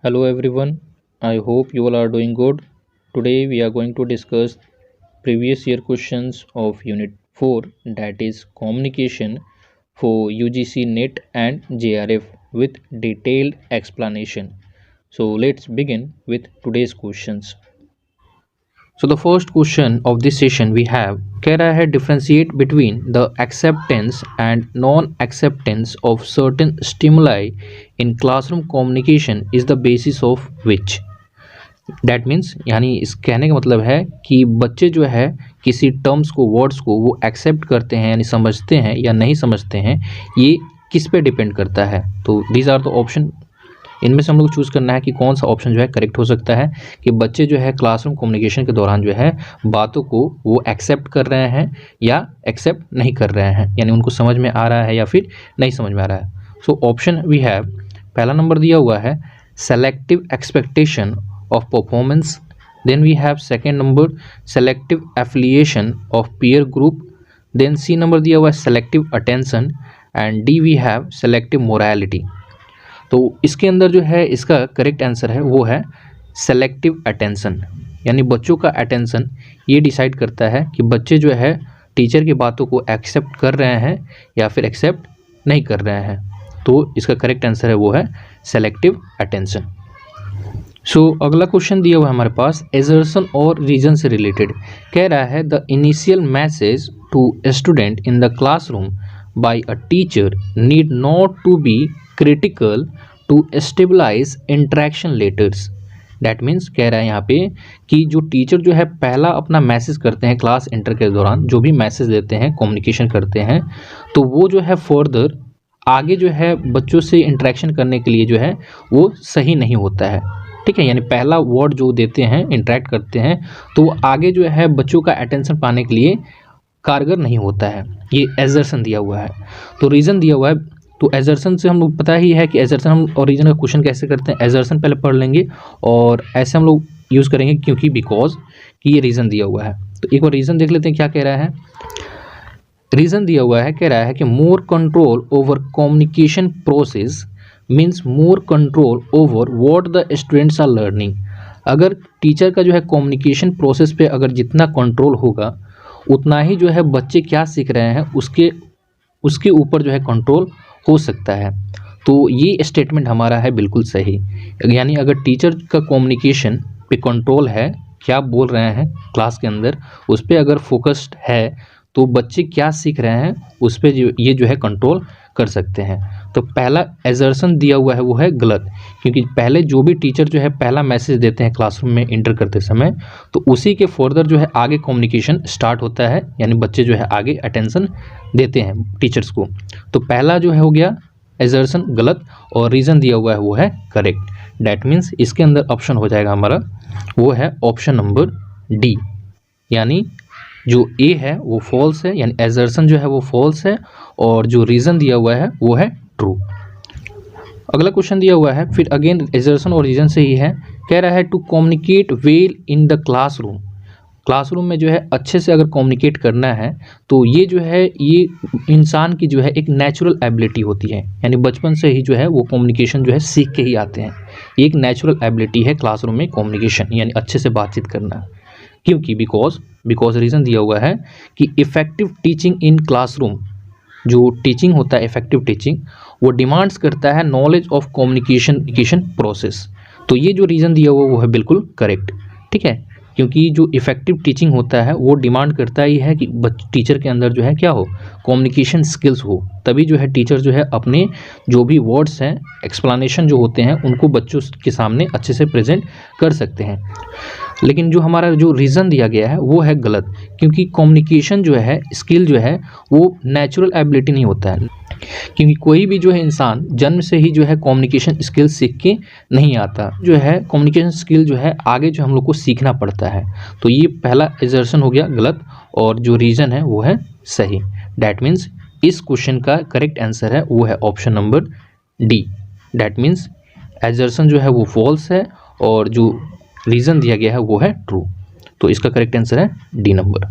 Hello everyone, I hope you all are doing good. Today we are going to discuss previous year questions of Unit 4, that is communication for UGC NET and JRF with detailed explanation. So let's begin with today's questions. So the first question of this session we have, can I differentiate between the acceptance and non-acceptance of certain stimuli in classroom communication is the basis of which? That means यानी इस कहने का मतलब है कि बच्चे जो है किसी टर्म्स को वर्ड्स को वो एक्सेप्ट करते हैं यानी समझते हैं या नहीं समझते हैं, ये किस पे डिपेंड करता है। तो दीज आर द ऑप्शन, इनमें से हम लोग चूज़ करना है कि कौन सा ऑप्शन जो है करेक्ट हो सकता है कि बच्चे जो है क्लासरूम कम्युनिकेशन के दौरान जो है बातों को वो एक्सेप्ट कर रहे हैं या एक्सेप्ट नहीं कर रहे हैं, यानी उनको समझ में आ रहा है या फिर नहीं समझ में आ रहा है। सो ऑप्शन वी हैव, पहला नंबर दिया हुआ है selective expectation of performance, then we have second number selective affiliation of peer group, then C number दिया हुआ है selective attention and D we have selective morality। तो इसके अंदर जो है इसका करेक्ट आंसर है वो है सेलेक्टिव अटेंशन, यानी बच्चों का अटेंशन ये डिसाइड करता है कि बच्चे जो है टीचर की बातों को एक्सेप्ट कर रहे हैं या फिर एक्सेप्ट नहीं कर रहे हैं। तो इसका करेक्ट आंसर है वो है सेलेक्टिव अटेंशन। सो अगला क्वेश्चन दिया हुआ है हमारे पास एजर्सन और रीजन से रिलेटेड, कह रहा है the initial message to student in the classroom by a teacher need not to be critical to stabilize interaction letters. That means कह रहा है यहाँ पे कि जो टीचर जो है पहला अपना मैसेज करते हैं क्लास इंटर के दौरान, जो भी मैसेज देते हैं कम्युनिकेशन करते हैं, तो वो जो है फर्दर आगे जो है बच्चों से इंटरेक्शन करने के लिए जो है वो सही नहीं होता है। ठीक है, यानी पहला वर्ड जो देते हैं इंटरेक्ट करते हैं तो आगे जो है बच्चों का अटेंशन पाने के लिए कारगर नहीं होता है। ये एजर्सन दिया हुआ है। तो रीज़न दिया हुआ है, तो एजर्सन से हम लोग पता ही है कि एजर्सन हम और रीजन का क्वेश्चन कैसे करते हैं। एजर्सन पहले पढ़ लेंगे और ऐसे हम लोग यूज़ करेंगे क्योंकि बिकॉज कि ये रीज़न दिया हुआ है। तो एक बार रीज़न देख लेते हैं क्या कह रहा है। रीज़न दिया हुआ है, कह रहा है कि more control over communication process means more control over what the students are learning. अगर टीचर का जो है कम्युनिकेशन प्रोसेस पे अगर जितना कंट्रोल होगा उतना ही जो है बच्चे क्या सीख रहे हैं उसके ऊपर जो है कंट्रोल हो सकता है। तो ये स्टेटमेंट हमारा है बिल्कुल सही, यानी अगर टीचर का कम्युनिकेशन पे कंट्रोल है, क्या बोल रहे हैं क्लास के अंदर उस पर अगर फोकस्ड है तो बच्चे क्या सीख रहे हैं उस पर ये जो है कंट्रोल कर सकते हैं। तो पहला एजर्सन दिया हुआ है वो है गलत, क्योंकि पहले जो भी टीचर जो है पहला मैसेज देते हैं क्लासरूम में इंटर करते समय तो उसी के फर्दर जो है आगे कम्युनिकेशन स्टार्ट होता है, यानी बच्चे जो है आगे अटेंशन देते हैं टीचर्स को। तो पहला जो है हो गया एजर्सन गलत और रीज़न दिया हुआ है वो है करेक्ट। डैट मीन्स इसके अंदर ऑप्शन हो जाएगा हमारा वो है ऑप्शन नंबर डी, यानी जो ए है वो फॉल्स है, यानी एजर्सन जो है वो फॉल्स है और जो रीज़न दिया हुआ है वो है ट्रू। अगला क्वेश्चन दिया हुआ है फिर अगेन एजर्सन और रीज़न से ही है, कह रहा है to communicate well in the classroom. Classroom में जो है अच्छे से अगर कम्युनिकेट करना है तो ये जो है ये इंसान की जो है एक नेचुरल एबिलिटी होती है, यानी बचपन से ही जो है वो कम्युनिकेशन जो है सीख के ही आते हैं। ये एक नेचुरल एबिलिटी है क्लासरूम में कम्युनिकेशन, यानी अच्छे से बातचीत करना। क्योंकि बिकॉज रीज़न दिया हुआ है कि इफ़ेक्टिव टीचिंग इन क्लासरूम, जो टीचिंग होता है इफ़ेक्टिव टीचिंग वो डिमांड्स करता है नॉलेज ऑफ कम्युनिकेशन प्रोसेस। तो ये जो रीज़न दिया हुआ वो है बिल्कुल करेक्ट। ठीक है, क्योंकि जो इफ़ेक्टिव टीचिंग होता है वो डिमांड करता ही है कि टीचर के अंदर जो है क्या हो, कम्युनिकेशन स्किल्स हो, तभी जो है टीचर जो है अपने जो भी वर्ड्स हैं एक्सप्लेनेशन जो होते हैं उनको बच्चों के सामने अच्छे से प्रेजेंट कर सकते हैं। लेकिन जो हमारा जो रीज़न दिया गया है वो है गलत, क्योंकि कम्युनिकेशन जो है स्किल जो है वो नेचुरल एबिलिटी नहीं होता है, क्योंकि कोई भी जो है इंसान जन्म से ही जो है कम्युनिकेशन स्किल सीख के नहीं आता, जो है कम्युनिकेशन स्किल जो है आगे जो हम लोग को सीखना पड़ता है। तो ये पहला एजर्सन हो गया गलत और जो रीज़न है वो है सही। डैट मीन्स इस क्वेश्चन का करेक्ट आंसर है वो है option number D. That means एजर्सन जो है वो फॉल्स है और जो रीज़न दिया गया है वो है ट्रू। तो इसका करेक्ट आंसर है डी नंबर।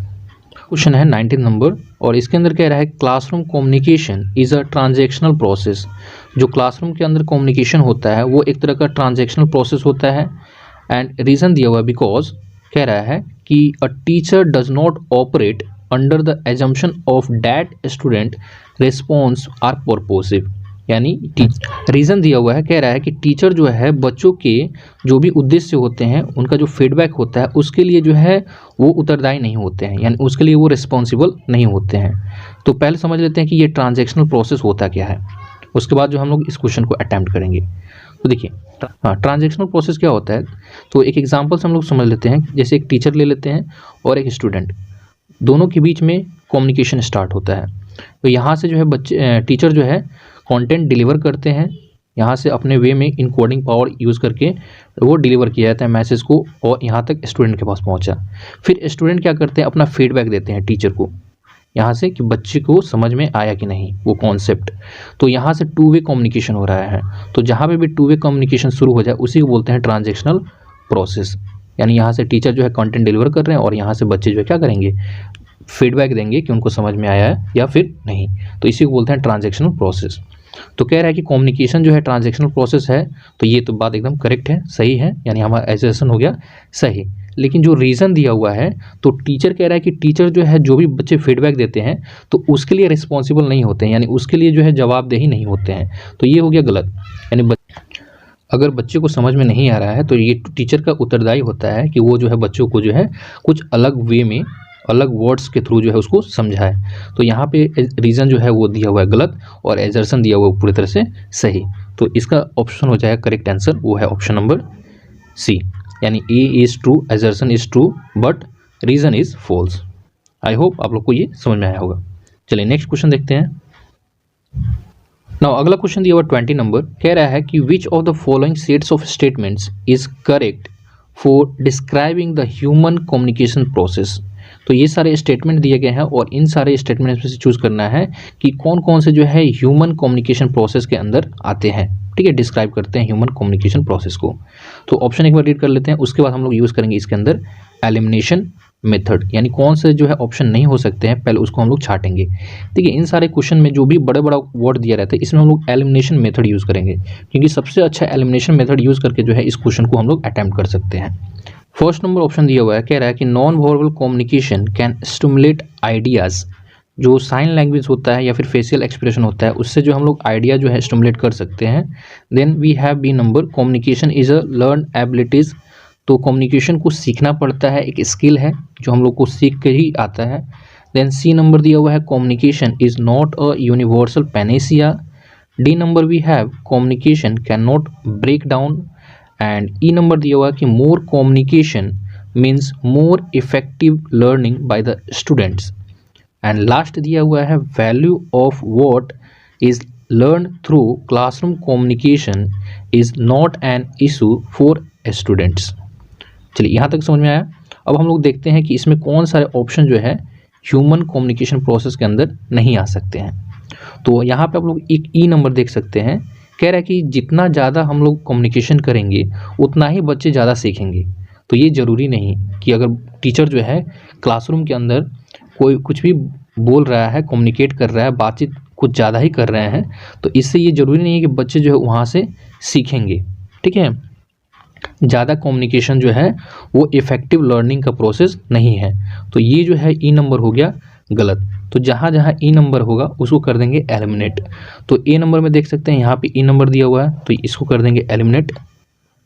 क्वेश्चन है 19 नंबर, और इसके अंदर कह रहा है classroom communication is a transactional process. जो क्लासरूम के अंदर कम्युनिकेशन होता है वो एक तरह का ट्रांजैक्शनल प्रोसेस होता है। एंड रीज़न दिया हुआ है बिकॉज कह रहा है कि a teacher does not operate under the assumption of that student response are purposive. यानी रीज़न दिया हुआ है, कह रहा है कि टीचर जो है बच्चों के जो भी उद्देश्य होते हैं उनका जो फीडबैक होता है उसके लिए जो है वो उत्तरदायी नहीं होते हैं, यानी उसके लिए वो रिस्पॉन्सिबल नहीं होते हैं। तो पहले समझ लेते हैं कि ये ट्रांजैक्शनल प्रोसेस होता क्या है, उसके बाद जो हम लोग इस क्वेश्चन को अटैम्प्ट करेंगे। तो देखिए हाँ, ट्रांजैक्शनल प्रोसेस क्या होता है, तो एक एग्जांपल से हम लोग समझ लेते हैं। जैसे एक टीचर ले लेते हैं और एक स्टूडेंट, दोनों के बीच में कम्युनिकेशन स्टार्ट होता है। तो यहाँ से जो है टीचर जो है कंटेंट डिलीवर करते हैं, यहाँ से अपने वे में इनकोडिंग पावर यूज़ करके वो डिलीवर किया जाता है मैसेज को, और यहाँ तक स्टूडेंट के पास पहुँचा। फिर स्टूडेंट क्या करते हैं, अपना फीडबैक देते हैं टीचर को यहाँ से कि बच्चे को समझ में आया कि नहीं वो कॉन्सेप्ट। तो यहाँ से टू वे कम्युनिकेशन हो रहा है। तो जहाँ पे भी टू वे कम्युनिकेशन शुरू हो जाए उसी को बोलते हैं ट्रांजैक्शनल प्रोसेस। यानी यहाँ से टीचर जो है कंटेंट डिलीवर कर रहे हैं और यहाँ से बच्चे जो है क्या करेंगे, फीडबैक देंगे कि उनको समझ में आया है या फिर नहीं। तो इसी को बोलते हैं ट्रांजैक्शनल प्रोसेस। तो कह रहा है कि कम्युनिकेशन जो है ट्रांजैक्शनल प्रोसेस है, तो ये तो बात एकदम करेक्ट है, सही है, यानी हमारा एसेसन हो गया सही। लेकिन जो रीज़न दिया हुआ है, तो टीचर कह रहा है कि टीचर जो है जो भी बच्चे फीडबैक देते हैं तो उसके लिए रिस्पॉन्सिबल नहीं होते हैं, यानी उसके लिए जो है जवाबदेही नहीं होते हैं। तो ये हो गया गलत। यानी अगर बच्चे को समझ में नहीं आ रहा है तो ये टीचर का उत्तरदायी होता है कि वो जो है बच्चों को जो है कुछ अलग वे में, अलग वर्ड्स के थ्रू जो है उसको समझाए। तो यहाँ पे रीज़न जो है वो दिया हुआ है गलत और एजर्सन दिया हुआ है पूरी तरह से सही। तो इसका ऑप्शन हो जाएगा करेक्ट आंसर, वो है ऑप्शन नंबर सी, यानी A is true, assertion is true but reason is false. I hope आप लोग को ये समझ में आया होगा। चलिए नेक्स्ट क्वेश्चन देखते हैं। नाउ अगला क्वेश्चन दिया हुआ 20 नंबर, कह रहा है कि which of the following sets of statements is correct for describing the human communication process. तो ये सारे स्टेटमेंट दिए गए हैं और इन सारे स्टेटमेंट में से चूज करना है कि कौन कौन से जो है ह्यूमन कम्युनिकेशन प्रोसेस के अंदर आते हैं। ठीक है, डिस्क्राइब करते हैं ह्यूमन कम्युनिकेशन प्रोसेस को। तो ऑप्शन एक बार रीड कर लेते हैं, उसके बाद हम लोग यूज़ करेंगे इसके अंदर एलिमिनेशन मेथड, यानी कौन से जो है ऑप्शन नहीं हो सकते हैं पहले उसको हम लोग छाटेंगे। देखिए इन सारे क्वेश्चन में जो भी बड़ा बड़ा वर्ड दिया रहता है इसमें हम लोग एलिमिनेशन मेथड यूज़ करेंगे, क्योंकि सबसे अच्छा एलिमिनेशन मेथड यूज़ करके जो है इस क्वेश्चन को हम लोग अटैम्प्ट कर सकते हैं। फर्स्ट नंबर ऑप्शन दिया हुआ है, कह रहा है कि non verbal communication can stimulate ideas. जो साइन लैंग्वेज होता है या फिर फेशियल एक्सप्रेशन होता है उससे जो हम लोग आइडिया जो है स्टिमुलेट कर सकते हैं। Then we have B number, communication is a learn abilities. तो कम्युनिकेशन को सीखना पड़ता है, एक स्किल है जो हम लोग को सीख कर ही आता है। देन सी नंबर दिया हुआ है, communication is not a universal panacea. D number we have, communication can not break down. And E number दिया हुआ है कि more communication means more effective learning by the students. And last दिया हुआ है, value of what is learn through classroom communication is not an issue for students. चलिए यहाँ तक समझ में आया। अब हम लोग देखते हैं कि इसमें कौन सारे ऑप्शन जो है ह्यूमन कम्युनिकेशन प्रोसेस के अंदर नहीं आ सकते हैं। तो यहाँ पे आप लोग एक ई नंबर देख सकते हैं, कह रहा है कि जितना ज़्यादा हम लोग कम्युनिकेशन करेंगे उतना ही बच्चे ज़्यादा सीखेंगे। तो ये ज़रूरी नहीं कि अगर टीचर जो है क्लासरूम के अंदर कोई कुछ भी बोल रहा है, कम्युनिकेट कर रहा है, बातचीत कुछ ज़्यादा ही कर रहे हैं, तो इससे ये ज़रूरी नहीं है कि बच्चे जो है वहाँ से सीखेंगे। ठीक है, ज़्यादा कम्युनिकेशन जो है वो इफ़ेक्टिव लर्निंग का प्रोसेस नहीं है। तो ये जो है ई नंबर हो गया गलत। तो जहाँ जहाँ ई नंबर होगा उसको कर देंगे एलिमिनेट। तो ए नंबर में देख सकते हैं यहाँ पे ई नंबर दिया हुआ है तो इसको कर देंगे एलिमिनेट।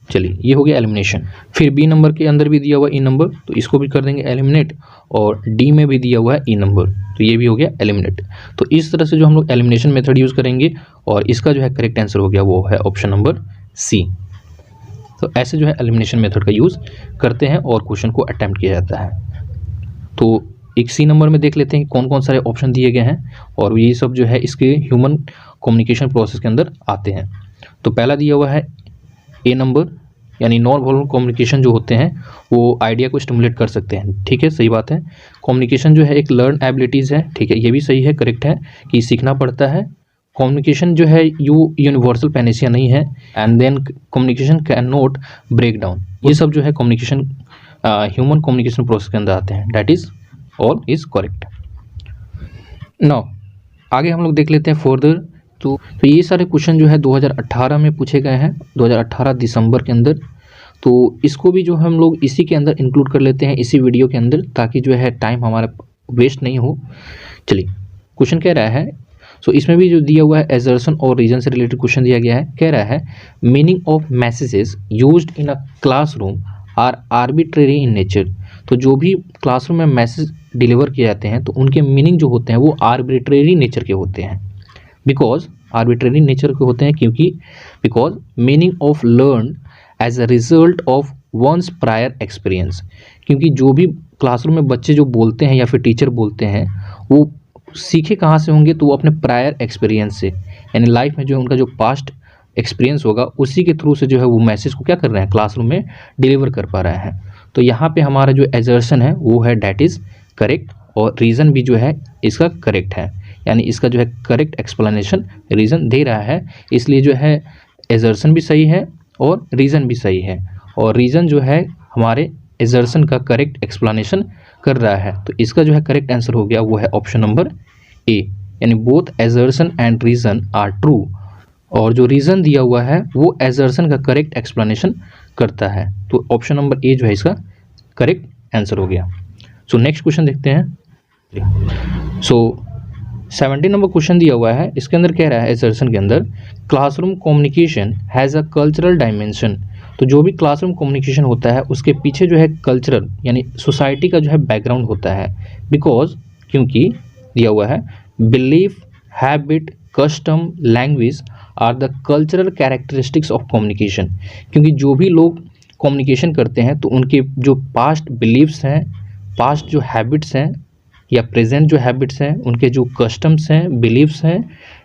चलिए ये हो गया एलिमिनेशन। फिर बी नंबर के अंदर भी दिया हुआ ई नंबर तो इसको भी कर देंगे एलिमिनेट, और डी में भी दिया हुआ है ई नंबर तो ये भी हो गया एलिमिनेट। तो इस तरह से जो हम लोग एलिमिनेशन मेथड यूज़ करेंगे और इसका जो है करेक्ट आंसर हो गया वो है ऑप्शन नंबर सी। तो ऐसे जो है एलिमिनेशन मेथड का यूज़ करते हैं और क्वेश्चन को अटैम्प्ट किया जाता है। तो एक सी नंबर में देख लेते हैं कौन कौन सारे ऑप्शन दिए गए हैं और ये सब जो है इसके ह्यूमन कम्युनिकेशन प्रोसेस के अंदर आते हैं। तो पहला दिया हुआ है ए नंबर, यानी नॉन वर्बल कम्युनिकेशन जो होते हैं वो आइडिया को स्टिमुलेट कर सकते हैं। ठीक है, सही बात है। कम्युनिकेशन जो है एक लर्न एबिलिटीज़ है। ठीक है, ये भी सही है, करेक्ट है कि सीखना पड़ता है। कम्युनिकेशन जो है यूनिवर्सल पैनेसिया नहीं है। And then communication can not break down, ये सब जो है कम्युनिकेशन ह्यूमन कम्युनिकेशन प्रोसेस के अंदर आते हैं। That is all is correct. Now आगे हम लोग देख लेते हैं फर्दर। तो ये सारे क्वेश्चन जो है 2018 में पूछे गए हैं, 2018 दिसंबर के अंदर। तो इसको भी जो हम लोग इसी के अंदर इंक्लूड कर लेते हैं, इसी वीडियो के अंदर, ताकि जो है टाइम हमारा वेस्ट नहीं हो। चलिए, क्वेश्चन कह रहा है, सो इसमें भी जो दिया हुआ है एजर्शन और रीजन से रिलेटेड क्वेश्चन दिया गया है। कह रहा है meaning of messages used in a classroom are arbitrary in nature. तो जो भी क्लासरूम में मैसेज डिलीवर किए जाते हैं तो उनके मीनिंग जो होते हैं वो आर्बिट्रेरी नेचर के होते हैं। बिकॉज आर्बिट्रेरी नेचर के होते हैं क्योंकि because meaning of learn as a result of one's prior experience. क्योंकि जो भी क्लासरूम में बच्चे जो बोलते हैं या फिर टीचर बोलते हैं वो सीखे कहाँ से होंगे, तो वो अपने प्रायर एक्सपीरियंस से, यानी लाइफ में जो उनका जो पास्ट एक्सपीरियंस होगा उसी के थ्रू से जो है वो मैसेज को क्या कर रहे हैं, क्लासरूम में डिलीवर कर पा रहे हैं। तो यहाँ पे हमारा जो एजर्शन है वो है डैट इज़ करेक्ट, और रीज़न भी जो है इसका करेक्ट है, यानी इसका जो है करेक्ट एक्सप्लेनेशन रीज़न दे रहा है, इसलिए जो है एजर्शन भी सही है और रीज़न भी सही है। और रीज़न जो है हमारे एजर्शन का करेक्ट एक्सप्लेनेशन कर रहा है, तो इसका जो है करेक्ट आंसर हो गया वो है ऑप्शन नंबर ए, यानी both assertion and reason are true. और जो रीज़न दिया हुआ है वो एजर्शन का करेक्ट एक्सप्लेनेशन करता है, तो ऑप्शन नंबर ए जो है इसका करेक्ट आंसर हो गया। सो नेक्स्ट क्वेश्चन देखते हैं। सो 17 नंबर क्वेश्चन दिया हुआ है, इसके अंदर कह रहा है एजर्शन के अंदर classroom communication has a cultural dimension. तो जो भी क्लासरूम कम्युनिकेशन होता है उसके पीछे जो है कल्चरल यानी सोसाइटी का जो है बैकग्राउंड होता है। बिकॉज क्योंकि दिया हुआ है belief, habit, custom, language are the cultural characteristics of communication. क्योंकि जो भी लोग कम्युनिकेशन करते हैं तो उनके जो पास्ट बिलीव्स हैं, पास्ट जो हैबिट्स हैं या प्रेजेंट जो हैबिट्स हैं, उनके जो कस्टम्स हैं, बिलीव्स हैं,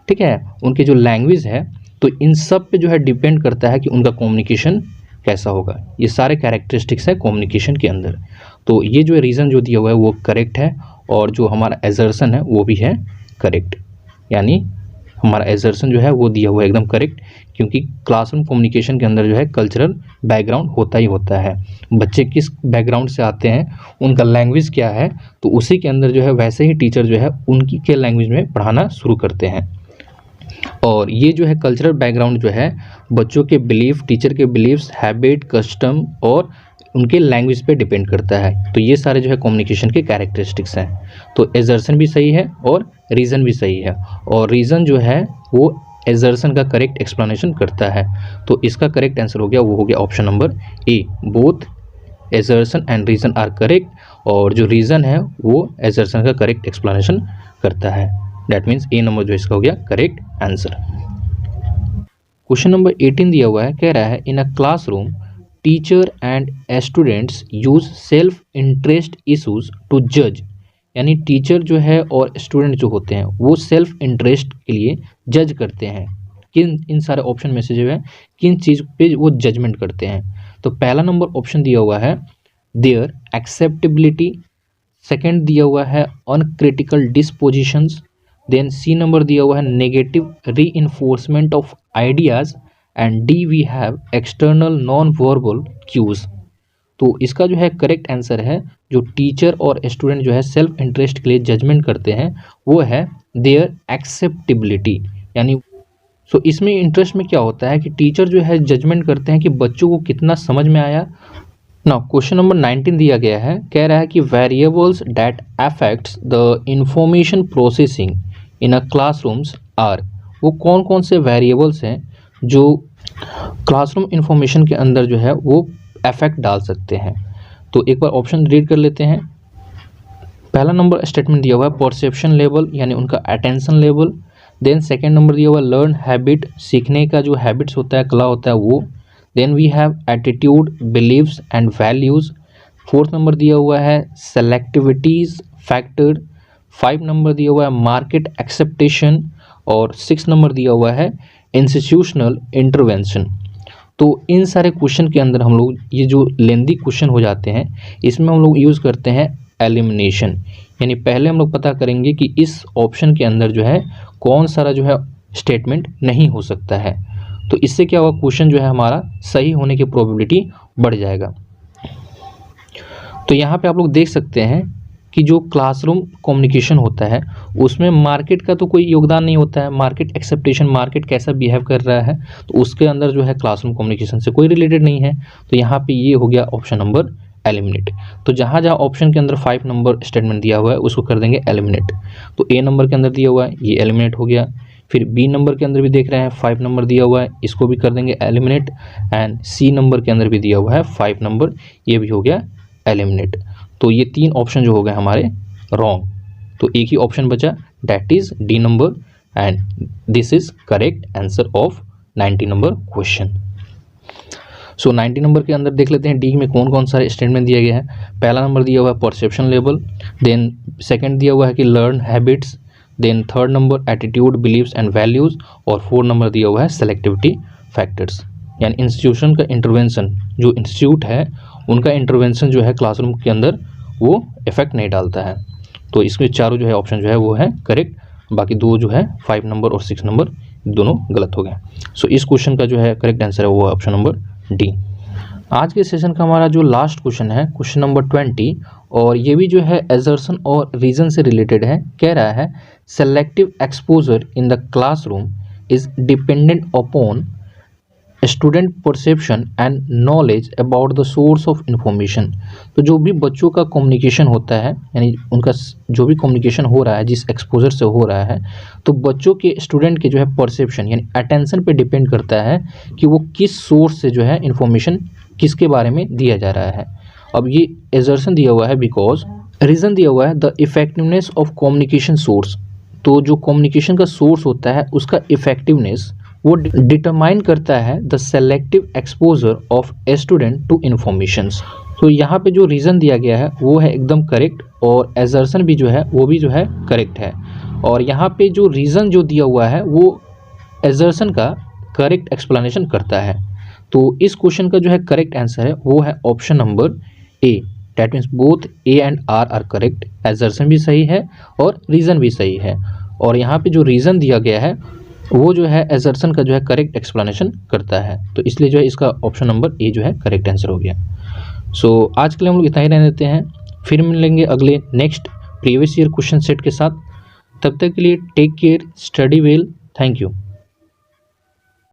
ठीक है, उनके जो लैंग्वेज है, तो इन सब पे जो है डिपेंड करता है कि उनका कम्युनिकेशन कैसा होगा। ये सारे कैरेक्टरिस्टिक्स हैं कम्युनिकेशन के अंदर। तो ये जो रीज़न जो दिया हुआ है वो करेक्ट है, और जो हमारा एजर्शन है वो भी है करेक्ट, यानी हमारा एजर्शन जो है वो दिया हुआ है एकदम करेक्ट, क्योंकि क्लासरूम कम्युनिकेशन के अंदर जो है कल्चरल बैकग्राउंड होता ही होता है। बच्चे किस बैकग्राउंड से आते हैं, उनका लैंग्वेज क्या है, तो उसी के अंदर जो है वैसे ही टीचर जो है उनकी के लैंग्वेज में पढ़ाना शुरू करते हैं। और ये जो है कल्चरल बैकग्राउंड जो है बच्चों के बिलीफ, टीचर के बिलीव्स, हैबिट, कस्टम और उनके लैंग्वेज पे डिपेंड करता है। तो ये सारे जो है कम्युनिकेशन के कैरेक्टरिस्टिक्स हैं। तो एजर्शन भी सही है और रीज़न भी सही है, और रीज़न जो है वो एजर्शन का करेक्ट एक्सप्लेनेशन करता है। तो इसका करेक्ट आंसर हो गया वो हो गया option number A, both assertion and reason are correct, और जो रीज़न है वो एजर्शन का करेक्ट एक्सप्लेनेशन करता है। दैट मीन्स ए नंबर जो इसका हो गया करेक्ट आंसर। क्वेश्चन नंबर 18 दिया हुआ है, कह रहा है in a classroom teacher and students use self interest issues to जज। यानी टीचर जो है और स्टूडेंट जो होते हैं वो सेल्फ इंटरेस्ट के लिए जज करते हैं। किन इन सारे ऑप्शन में से जो है किन चीज़ पे वो जजमेंट करते हैं। तो पहला नंबर ऑप्शन दिया हुआ है देयर एक्सेप्टेबिलिटी, सेकंड दिया हुआ है uncritical dispositions, then C number दिया हुआ है negative reinforcement of ideas, and D we have external non verbal cues. तो इसका जो है करेक्ट आंसर है जो टीचर और स्टूडेंट जो है सेल्फ इंटरेस्ट के लिए जजमेंट करते हैं वो है देयर एक्सेप्टेबिलिटी। यानी सो इसमें इंटरेस्ट में क्या होता है कि टीचर जो है जजमेंट करते हैं कि बच्चों को कितना समझ में आया। नाउ क्वेश्चन नंबर 19 दिया गया है, कह रहा है कि variables that affects the information processing in a classrooms are. वो कौन कौन से वेरिएबल्स हैं जो क्लासरूम इंफॉर्मेशन के अंदर जो है वो इफेक्ट डाल सकते हैं। तो एक बार ऑप्शन रीड कर लेते हैं। पहला नंबर स्टेटमेंट दिया हुआ है परसेप्शन लेवल, यानी उनका attention level. Then second number दिया हुआ है लर्न हैबिट, सीखने का जो हैबिट्स होता है, कला होता है वो। Then we have attitude, beliefs and values. Fourth number दिया हुआ है सेलेक्टिविटीज़ फैक्टर। 5 नंबर दिया हुआ है मार्केट एक्सेप्टेशन, और 6 नंबर दिया हुआ है इंस्टीट्यूशनल इंटरवेंशन। तो इन सारे क्वेश्चन के अंदर हम लोग ये जो लेंदी क्वेश्चन हो जाते हैं इसमें हम लोग यूज़ करते हैं एलिमिनेशन, यानी पहले हम लोग पता करेंगे कि इस ऑप्शन के अंदर जो है कौन सारा जो है स्टेटमेंट नहीं हो सकता है। तो इससे क्या होगा, क्वेश्चन जो है हमारा सही होने की प्रोबेबिलिटी बढ़ जाएगा। तो यहाँ पे आप लोग देख सकते हैं कि जो क्लासरूम कम्युनिकेशन होता है उसमें मार्केट का तो कोई योगदान नहीं होता है, मार्केट एक्सेप्टेशन, मार्केट कैसा बिहेव कर रहा है तो उसके अंदर जो है क्लासरूम कम्युनिकेशन से कोई रिलेटेड नहीं है। तो यहाँ पे ये हो गया ऑप्शन नंबर एलिमिनेट। तो जहाँ जहाँ ऑप्शन के अंदर 5 नंबर स्टेटमेंट दिया हुआ है उसको कर देंगे एलिमिनेट। तो ए नंबर के अंदर दिया हुआ है ये एलिमिनेट हो गया। फिर बी नंबर के अंदर भी देख रहे हैं 5 नंबर दिया हुआ है, इसको भी कर देंगे एलिमिनेट। एंड सी नंबर के अंदर भी दिया हुआ है 5 नंबर, ये भी हो गया एलिमिनेट। तो ये 3 ऑप्शन जो हो गए हमारे रॉन्ग। तो एक ही ऑप्शन बचा, that is D number, and this is correct answer of 90 number question. So 90 number के अंदर देख लेते हैं डी में कौन कौन सा स्टेटमेंट दिया गया है। पहला नंबर दिया हुआ है परसेप्शन लेवल, देन सेकंड दिया हुआ है कि learn habits, then third number attitude, beliefs and values, और 4 नंबर दिया हुआ है सेलेक्टिविटी फैक्टर्स। यानी इंस्टीट्यूशन का इंटरवेंशन, जो इंस्टीट्यूट है उनका इंटरवेंशन जो है क्लासरूम के अंदर वो इफेक्ट नहीं डालता है। तो इसमें चारों जो है ऑप्शन जो है वो है करेक्ट, बाकी दो जो है 5 नंबर और 6 नंबर दोनों गलत हो गए। सो इस क्वेश्चन का जो है करेक्ट आंसर है वो है ऑप्शन नंबर डी। आज के सेशन का हमारा जो लास्ट क्वेश्चन है क्वेश्चन नंबर 20, और ये भी जो है एजर्सन और रीजन से रिलेटेड है। कह रहा है selective exposure in the classroom is dependent upon student perception and knowledge about the source of information. तो जो भी बच्चों का कम्युनिकेशन होता है, यानी उनका जो भी कम्युनिकेशन हो रहा है जिस एक्सपोजर से हो रहा है, तो बच्चों के स्टूडेंट के जो है परसेप्शन यानी अटेंशन पे डिपेंड करता है कि वो किस सोर्स से जो है इंफॉर्मेशन किसके बारे में दिया जा रहा है। अब ये एजर्सन दिया हुआ है बिकॉज रीज़न दिया हुआ है the effectiveness of communication source. तो जो कम्युनिकेशन का सोर्स होता है उसका इफेक्टिवनेस वो डिटरमाइन करता है the selective exposure of a student to informations. तो यहाँ पे जो रीज़न दिया गया है वो है एकदम करेक्ट, और एजर्सन भी जो है वो भी जो है करेक्ट है। और यहाँ पे जो रीज़न जो दिया हुआ है वो एजर्सन का करेक्ट एक्सप्लेनेशन करता है। तो इस क्वेश्चन का जो है करेक्ट आंसर है वो है option number A. That means both A and R correct, assertion भी सही है और रीज़न भी सही है। और यहाँ पे जो रीज़न दिया गया है वो जो है एजर्सन का जो है करेक्ट एक्सप्लेनेशन करता है। तो इसलिए जो है इसका ऑप्शन नंबर ए जो है करेक्ट आंसर हो गया। सो आज के लिए हम लोग इतना ही रहने देते हैं, फिर मिलेंगे अगले next previous year question set के साथ। तब तक के लिए take care, study well, thank you.